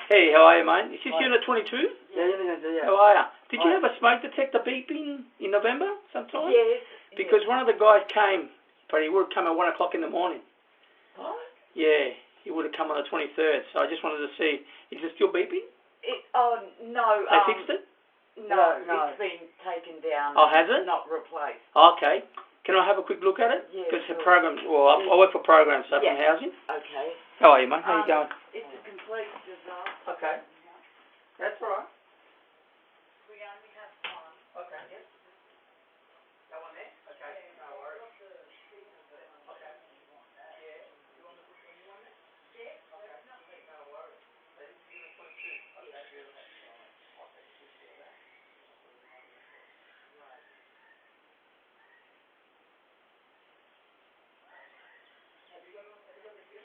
Hey, how are you, mate? Is this unit 22? Yeah, yeah. How are you? Did you have a smoke detector beeping in November sometime? Yes. Because one of the guys came, but he would have come at 1 o'clock in the morning. What? Yeah, he would have come on the 23rd. So I just wanted to see, is it still beeping? No. They fixed it? No, No. it's been taken down. Oh, has it? Not replaced. Okay. Can I have a quick look at it? Yeah, Because the sure. programs, well, I work for programs, so from housing. Okay. How are you, mate? How you going? It's a complete disaster. Okay. That's all right. We only have one. Okay.